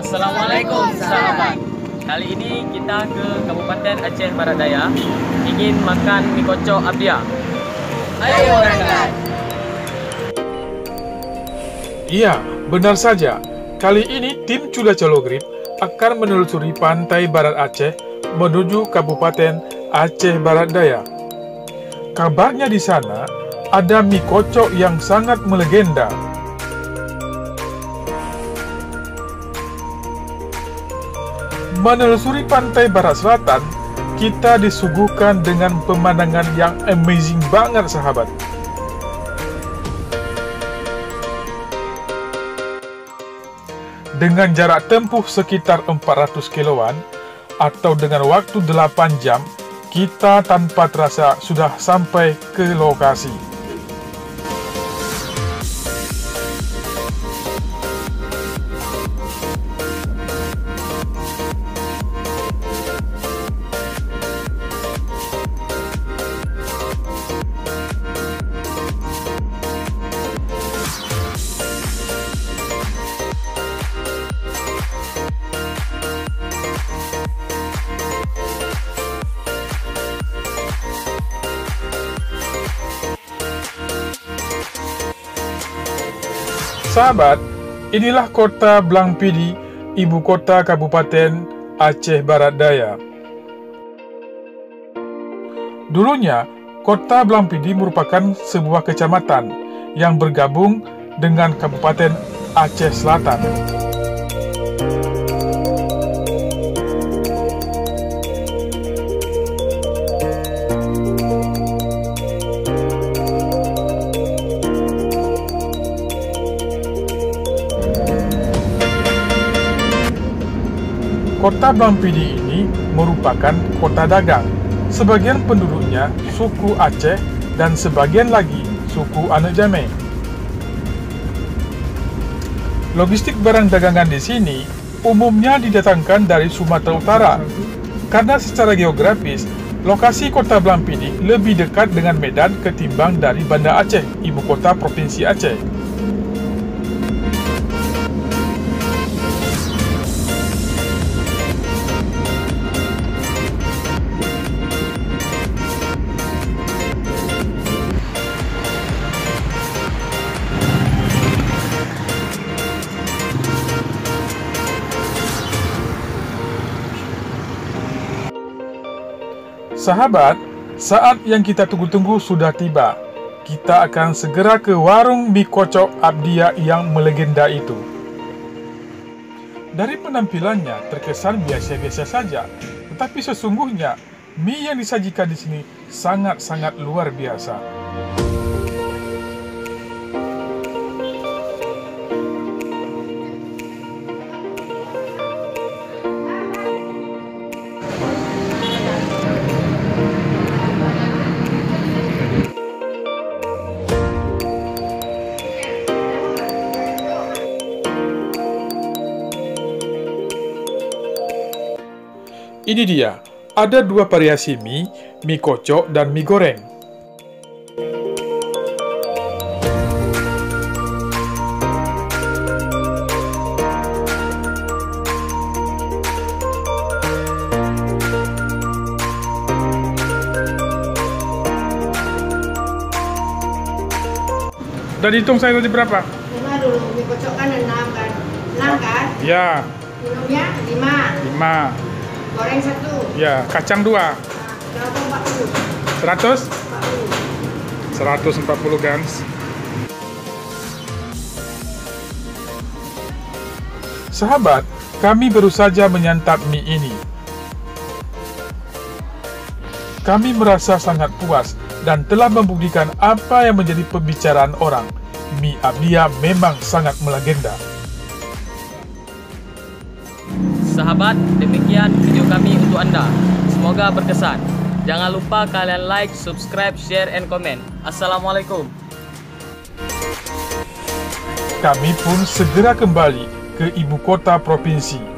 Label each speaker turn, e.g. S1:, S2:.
S1: Assalamualaikum sahabat. Kali ini kita ke Kabupaten Aceh Barat Daya, ingin makan mie kocok Abdia. Ayo berangkat.
S2: Iya, benar saja. Kali ini tim Cula Colo Grip akan menelusuri pantai barat Aceh menuju Kabupaten Aceh Barat Daya. Kabarnya di sana ada mie kocok yang sangat melegenda. Menelusuri pantai barat selatan, kita disuguhkan dengan pemandangan yang amazing banget, sahabat. Dengan jarak tempuh sekitar 400 kiloan atau dengan waktu 8 jam, kita tanpa terasa sudah sampai ke lokasi. Sahabat, inilah kota Blangpidi, ibu kota Kabupaten Aceh Barat Daya. Dulunya, kota Blangpidi merupakan sebuah kecamatan yang bergabung dengan Kabupaten Aceh Selatan. Kota Blangpidi ini merupakan kota dagang. Sebagian penduduknya suku Aceh dan sebagian lagi suku Anak Jammeh. Logistik barang dagangan di sini umumnya didatangkan dari Sumatera Utara. Karena secara geografis, lokasi kota Blangpidi lebih dekat dengan Medan ketimbang dari Banda Aceh, ibu kota Provinsi Aceh. Sahabat, saat yang kita tunggu-tunggu sudah tiba. Kita akan segera ke warung mie kocok Abdia yang melegenda itu. Dari penampilannya terkesan biasa-biasa saja, tetapi sesungguhnya mie yang disajikan di sini sangat-sangat luar biasa. Ini dia, ada dua variasi mie, mie kocok dan mie goreng. Udah dihitung saya tadi berapa?
S3: 5 dulu, mie kocok kan 6 kan? 6 kan?
S2: Ya.
S3: Minumnya 5.
S2: 5.
S3: Goreng 1.
S2: Ya, kacang 2.
S3: Berapa 40?
S2: 100?
S3: 40.
S2: 140 guys. Sahabat, kami baru saja menyantap mie ini. Kami merasa sangat puas dan telah membuktikan apa yang menjadi pembicaraan orang. Mie Abdia memang sangat melegenda.
S1: Sahabat, demikian video kami untuk Anda. Semoga berkesan. Jangan lupa kalian like, subscribe, share, and comment. Assalamualaikum.
S2: Kami pun segera kembali ke ibu kota provinsi.